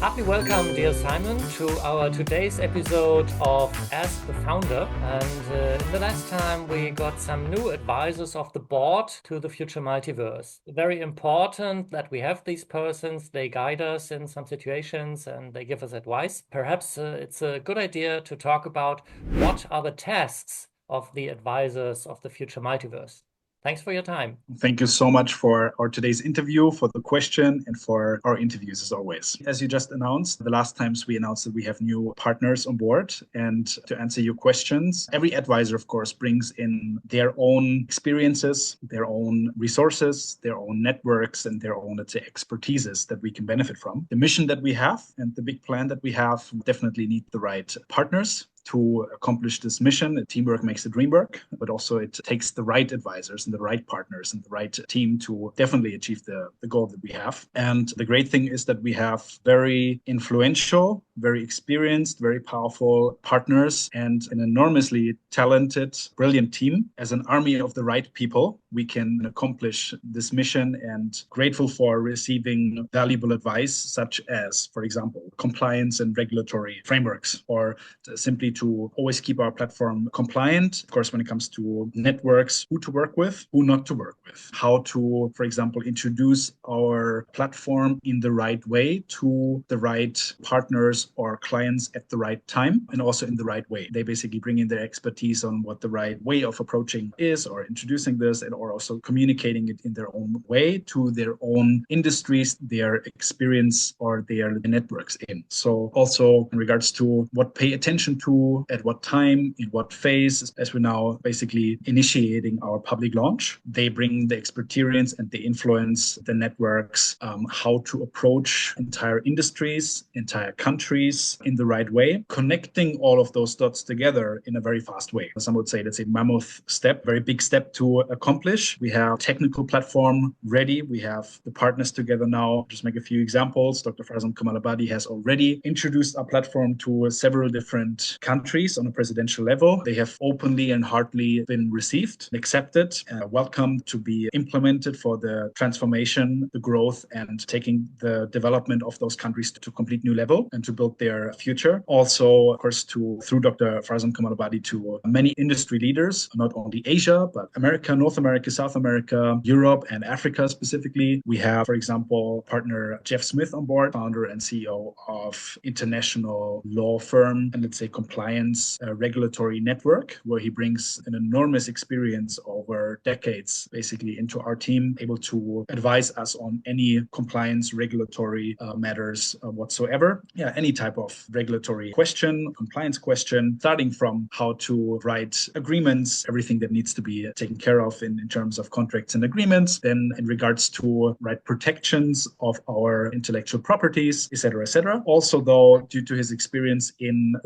Happy welcome, dear Simon, to our today's episode of Ask the Founder. And in the last time, we got some new advisors of the board to the Future Multiverse. Very important that we have these persons. They guide us in some situations and they give us advice. Perhaps it's a good idea to talk about what are the tasks of the advisors of the Future Multiverse. Thanks for your time. Thank you so much for our today's interview, for the question, and for our interviews as always. As you just announced, the last times we announced that we have new partners on board. And to answer your questions, every advisor, of course, brings in their own experiences, their own resources, their own networks, and their own, let's say, expertises that we can benefit from. The mission that we have and the big plan that we have definitely need the right partners to accomplish this mission. Teamwork makes the dream work, but also it takes the right advisors and the right partners and the right team to definitely achieve the goal that we have. And the great thing is that we have very influential, very experienced, very powerful partners and an enormously talented, brilliant team. As an army of the right people, we can accomplish this mission, and grateful for receiving valuable advice, such as, for example, compliance and regulatory frameworks, or simply to always keep our platform compliant. Of course, when it comes to networks, who to work with, who not to work with, how to, for example, introduce our platform in the right way to the right partners or clients at the right time, and also in the right way. They basically bring in their expertise on what the right way of approaching is, or introducing this, and or also communicating it in their own way to their own industries, their experience, or their networks in. So also in regards to what pay attention to, at what time, in what phase, as we're now basically initiating our public launch, they bring the experience and the influence, the networks, how to approach entire industries, entire countries in the right way, connecting all of those dots together in a very fast way. Some would say that's a mammoth step, very big step to accomplish. We have technical platform ready. We have the partners together now. Just make a few examples. Dr. Farzam Kamalabadi has already introduced our platform to several different countries on a presidential level. They have openly and heartily been received, accepted, welcomed to be implemented for the transformation, the growth, and taking the development of those countries to a complete new level and to build their future. Also, of course, through Dr. Farzam Kamalabadi to many industry leaders, not only Asia, but America, North America, South America, Europe, and Africa specifically. We have, for example, partner Jeff Smith on board, founder and CEO of international law firm and, let's say, compliance regulatory network, where he brings an enormous experience over decades basically into our team, able to advise us on any compliance regulatory matters whatsoever. Yeah, any type of regulatory question, compliance question, starting from how to write agreements, everything that needs to be taken care of in terms of contracts and agreements, then in regards to right protections of our intellectual properties, etc., etc. Also, though, due to his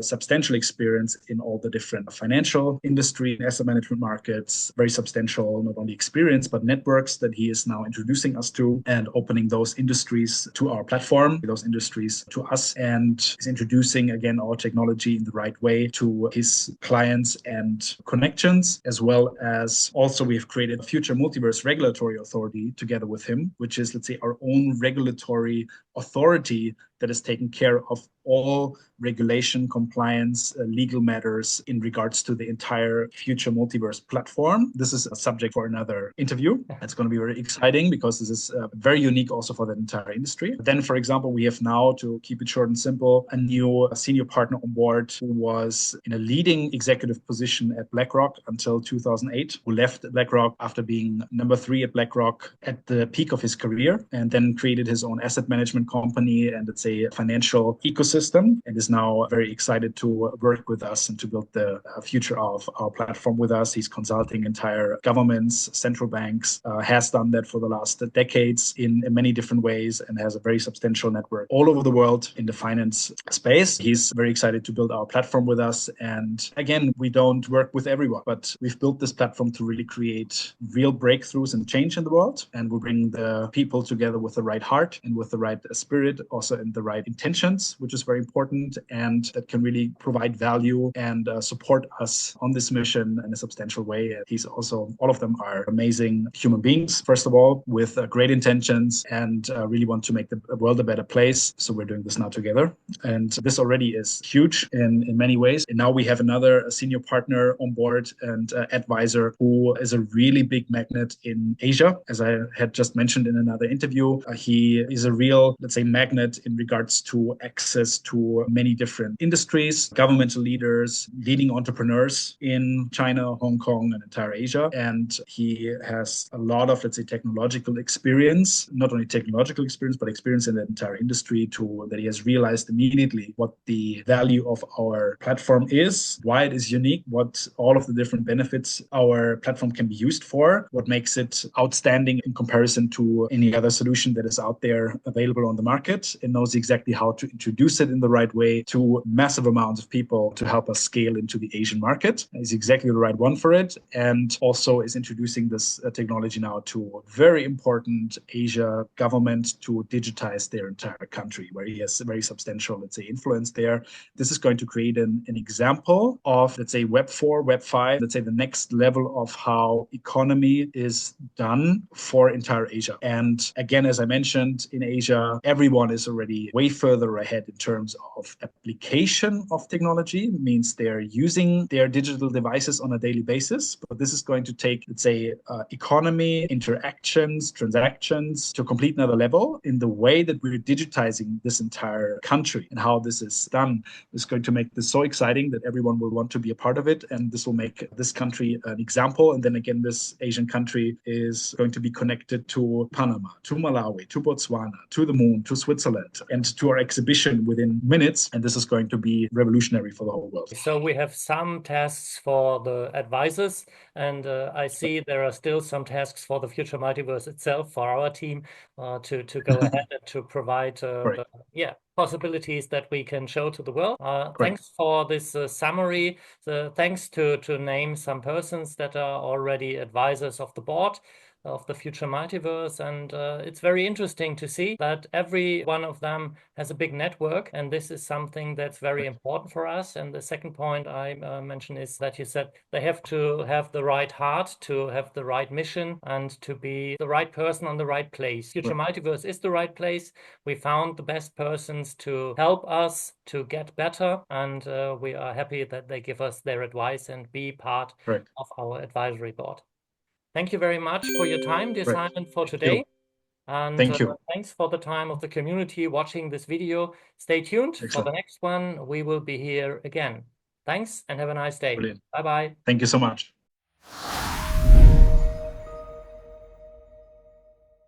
substantial experience in all the different financial industry and asset management markets, very substantial, not only experience, but networks that he is now introducing us to and opening those industries to our platform, those industries to us, and is introducing again our technology in the right way to his clients and connections, as well as also we have created a Future Multiverse Regulatory Authority together with him, which is, let's say, our own regulatory authority that is taking care of all regulation, compliance, legal matters in regards to the entire Future Multiverse platform. This is a subject for another interview. It's going to be very exciting because this is very unique also for the entire industry. Then, for example, we have now, to keep it short and simple, a new senior partner on board who was in a leading executive position at BlackRock until 2008, who left BlackRock after being number 3 at BlackRock at the peak of his career, and then created his own asset management company and, let's say, financial ecosystem, and is now very excited to work with us and to build the future of our platform with us. He's consulting entire governments, central banks, has done that for the last decades in many different ways, and has a very substantial network all over the world in the finance space. He's very excited to build our platform with us. And again, we don't work with everyone, but we've built this platform to really create real breakthroughs and change in the world. And we bring the people together with the right heart and with the right spirit, also in the right intentions, which is very important, and that can really provide value and support us on this mission in a substantial way. He's also, all of them are amazing human beings, first of all, with great intentions and really want to make the world a better place. So we're doing this now together. And this already is huge in many ways. And now we have another senior partner on board and advisor who is a really big magnet in Asia. As I had just mentioned in another interview, he is a real, let's say, magnet in regards to access to many different industries, governmental leaders, leading entrepreneurs in China, Hong Kong, and entire Asia. And he has a lot of, let's say, technological experience, not only technological experience, but experience in the entire industry that he has realized immediately what the value of our platform is, why it is unique, what all of the different benefits our platform can be used for, what makes it outstanding in comparison to any other solution that is out there available on the market, and knows exactly how to introduce it in the right way to massive amounts of people to help us scale into the Asian market. He's exactly the right one for it, and also is introducing this technology now to a very important Asia government to digitize their entire country, where he has a very substantial, let's say, influence there. This is going to create an example of, let's say, Web 4, Web 5, let's say the next level of how economy is done for entire Asia. And again, as I mentioned, in Asia, everyone is already way further ahead in terms of application of technology, means they're using their digital devices on a daily basis. But this is going to take, let's say, economy, interactions, transactions to a complete another level in the way that we're digitizing this entire country. And how this is done is going to make this so exciting that everyone will want to be a part of it. And this will make this country an example. And then again, this Asian country is going to be connected to Panama, to Malawi, to Botswana, to the moon, to Switzerland, and to our exhibition within minutes. And this is going to be revolutionary for the whole world. So we have some tasks for the advisors, and I see there are still some tasks for the Future Multiverse itself, for our team, to go ahead and to provide possibilities that we can show to the world. Thanks for this summary. Thanks to name some persons that are already advisors of the board of the Future Multiverse. And it's very interesting to see that every one of them has a big network. And this is something that's very important for us. And the second point I mentioned is that you said they have to have the right heart, to have the right mission, and to be the right person on the right place. Future Multiverse is the right place. We found the best persons to help us to get better. And we are happy that they give us their advice and be part of our advisory board. Thank you very much for your time, dear Simon, for today. And thank you. Thanks for the time of the community watching this video. Stay tuned for the next one. We will be here again. Thanks and have a nice day. Brilliant. Bye-bye. Thank you so much.